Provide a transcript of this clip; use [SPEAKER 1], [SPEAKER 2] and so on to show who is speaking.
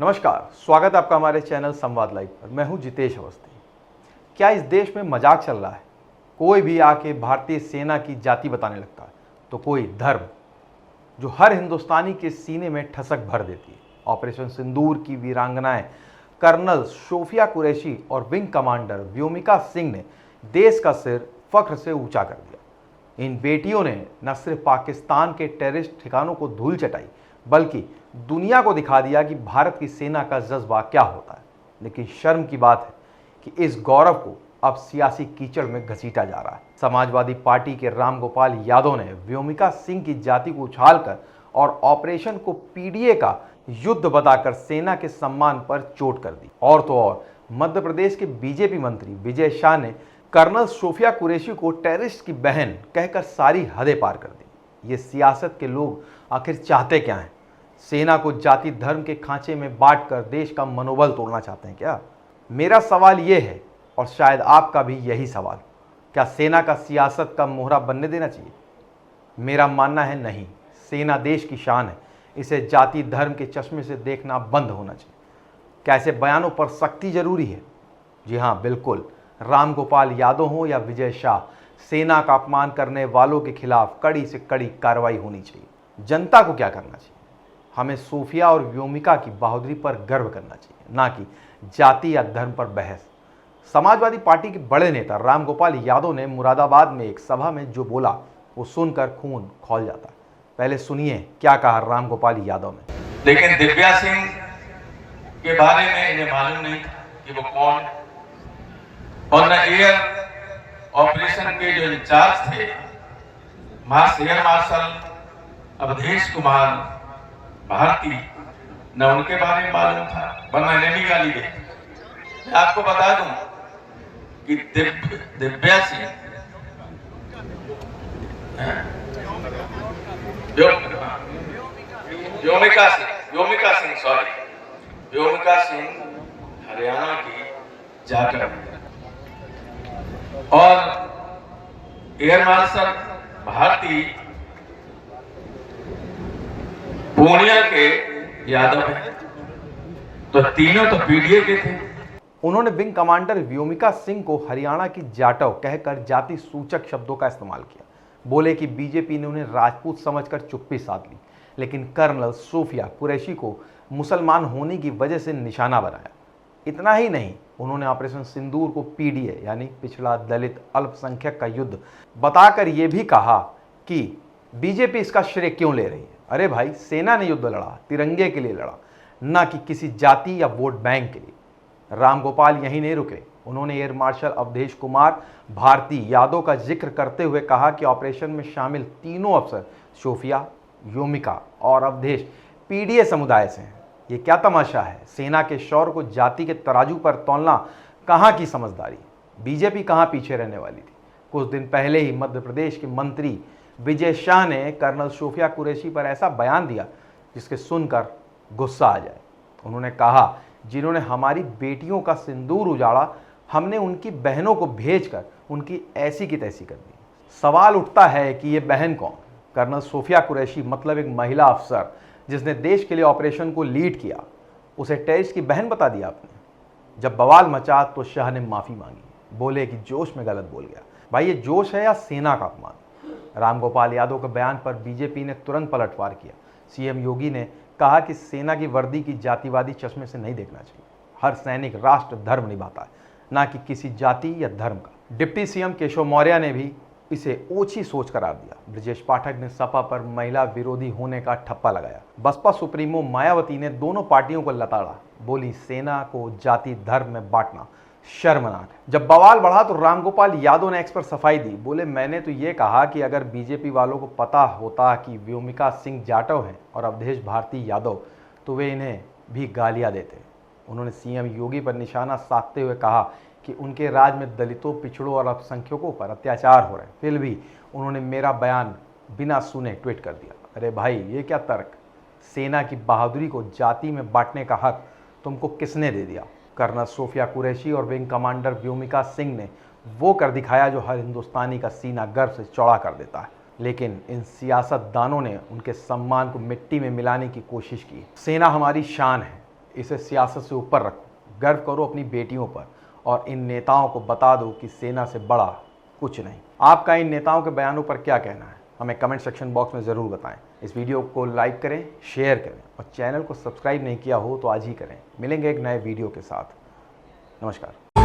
[SPEAKER 1] नमस्कार, स्वागत है आपका हमारे चैनल संवाद लाइव पर। मैं हूं जितेश अवस्थी। क्या इस देश में मजाक चल रहा है? कोई भी आके भारतीय सेना की जाति बताने लगता है, तो कोई धर्म, जो हर हिंदुस्तानी के सीने में ठसक भर देती है। ऑपरेशन सिंदूर की वीरांगनाएं कर्नल सोफिया कुरैशी और विंग कमांडर व्योमिका सिंह ने देश का सिर फख्र से ऊंचा कर दिया। इन बेटियों ने न सिर्फ पाकिस्तान के टेररिस्ट ठिकानों को धूल चटाई, बल्कि दुनिया को दिखा दिया कि भारत की सेना का जज्बा क्या होता है। लेकिन शर्म की बात है कि इस गौरव को अब सियासी कीचड़ में घसीटा जा रहा है। समाजवादी पार्टी के रामगोपाल यादव ने व्योमिका सिंह की जाति को उछालकर और ऑपरेशन को पीडीए का युद्ध बताकर सेना के सम्मान पर चोट कर दी। और तो और मध्य प्रदेश के बीजेपी मंत्री विजय शाह ने कर्नल सोफिया कुरैशी को टेररिस्ट की बहन कहकर सारी हदें पार कर दी। ये सियासत के लोग आखिर चाहते क्या हैं? सेना को जाति धर्म के खांचे में बांटकर देश का मनोबल तोड़ना चाहते हैं क्या? मेरा सवाल ये है, और शायद आपका भी यही सवाल, क्या सेना का सियासत का मोहरा बनने देना चाहिए? मेरा मानना है नहीं। सेना देश की शान है, इसे जाति धर्म के चश्मे से देखना बंद होना चाहिए। क्या ऐसे बयानों पर सख्ती जरूरी है? जी हाँ, बिल्कुल। रामगोपाल यादव हो या विजय शाह, सेना का अपमान करने वालों के खिलाफ कड़ी से कड़ी कार्रवाई होनी चाहिए। जनता को क्या करना चाहिए? हमें सोफिया और व्योमिका की बहादुरी पर गर्व करना चाहिए, ना कि जाति या धर्म पर बहस। समाजवादी पार्टी के बड़े नेता रामगोपाल यादव ने मुरादाबाद में एक सभा में जो बोला, वो सुनकर खून खौल जाता है। पहले सुनिए क्या कहा रामगोपाल यादव ने।
[SPEAKER 2] लेकिन दिव्या सिंह के बारे में इन्हें मालूम नहीं था कि वो कौन है, और न एयर ऑपरेशन के जो इंचार्ज थे एयर मार्शल अवधेश कुमार भारती, न उनके बारे में मालूम था, वरना इन्हें भी गाली दे। मैं आपको बता दूं कि दिव्या सिंह व्योमिका सिंह हरियाणा की जाकर और एयर मार्शल भारती पूर्णिया के यादव हैं। तो तीनों तो पीडीए के थे।
[SPEAKER 1] उन्होंने विंग कमांडर व्योमिका सिंह को हरियाणा की जाटव कहकर जाति सूचक शब्दों का इस्तेमाल किया। बोले कि बीजेपी ने उन्हें राजपूत समझकर चुप्पी साध ली, लेकिन कर्नल सोफिया कुरैशी को मुसलमान होने की वजह से निशाना बनाया। इतना ही नहीं, उन्होंने ऑपरेशन सिंदूर को पीडीए यानी पिछड़ा दलित अल्पसंख्यक का युद्ध बताकर यह भी कहा कि बीजेपी इसका श्रेय क्यों ले रही है। अरे भाई, सेना ने युद्ध लड़ा, तिरंगे के लिए लड़ा, ना कि किसी जाति या वोट बैंक के लिए। रामगोपाल यहीं नहीं रुके। उन्होंने एयर मार्शल अवधेश कुमार भारती यादव का जिक्र करते हुए कहा कि ऑपरेशन में शामिल तीनों अफसर सोफिया, व्योमिका और अवधेश पीडीए समुदाय से हैं। ये क्या तमाशा है? सेना के शौर्य को जाति के तराजू पर तौलना कहाँ की समझदारी? बीजेपी कहाँ पीछे रहने वाली थी? कुछ दिन पहले ही मध्य प्रदेश के मंत्री विजय शाह ने कर्नल सोफिया कुरैशी पर ऐसा बयान दिया जिसके सुनकर गुस्सा आ जाए। उन्होंने कहा, जिन्होंने हमारी बेटियों का सिंदूर उजाड़ा, हमने उनकी बहनों को भेजकर उनकी ऐसी की तैसी कर दी। सवाल उठता है कि ये बहन कौन? कर्नल सोफिया कुरैशी मतलब एक महिला अफसर जिसने देश के लिए ऑपरेशन को लीड किया, उसे टेररिस्ट की बहन बता दिया आपने। जब बवाल मचा तो शाह ने माफी मांगी, बोले कि जोश में गलत बोल गया। भाई, ये जोश है या सेना का अपमान? रामगोपाल यादव के बयान पर बीजेपी ने तुरंत पलटवार किया। सीएम योगी ने कहा कि सेना की वर्दी की जातिवादी चश्मे से नहीं देखना चाहिए। हर सैनिक राष्ट्र धर्म निभाता है, ना कि किसी जाति या धर्म का। डिप्टी सीएम केशव मौर्य ने भी इसे ओछी सोच करार दिया। ब्रजेश पाठक ने सपा पर महिला विरोधी होने का ठप्पा लगाया। बसपा सुप्रीमो मायावती ने दोनों पार्टियों को लताड़ा, बोली सेना को जाति धर्म में बांटना शर्मनाक है। जब बवाल बढ़ा तो रामगोपाल यादव ने एक्स पर सफाई दी। बोले, मैंने तो ये कहा कि अगर बीजेपी वालों को पता होता कि व्योमिका सिंह जाटव हैं और अवधेश भारती यादव, तो वे इन्हें भी गालियां देते। उन्होंने सीएम योगी पर निशाना साधते हुए कहा कि उनके राज में दलितों, पिछड़ों और अल्पसंख्यकों पर अत्याचार हो रहे हैं। फिर भी उन्होंने मेरा बयान बिना सुने ट्वीट कर दिया। अरे भाई, ये क्या तर्क? सेना की बहादुरी को जाति में बांटने का हक तुमको किसने दे दिया? कर्नल सोफिया कुरैशी और विंग कमांडर व्योमिका सिंह ने वो कर दिखाया जो हर हिंदुस्तानी का सीना गर्व से चौड़ा कर देता है। लेकिन इन सियासतदानों ने उनके सम्मान को मिट्टी में मिलाने की कोशिश की। सेना हमारी शान है, इसे सियासत से ऊपर रखो, गर्व करो अपनी बेटियों पर और इन नेताओं को बता दो कि सेना से बड़ा कुछ नहीं। आपका इन नेताओं के बयानों पर क्या कहना है, हमें कमेंट सेक्शन बॉक्स में ज़रूर बताएं। इस वीडियो को लाइक करें, शेयर करें और चैनल को सब्सक्राइब नहीं किया हो तो आज ही करें। मिलेंगे एक नए वीडियो के साथ। नमस्कार।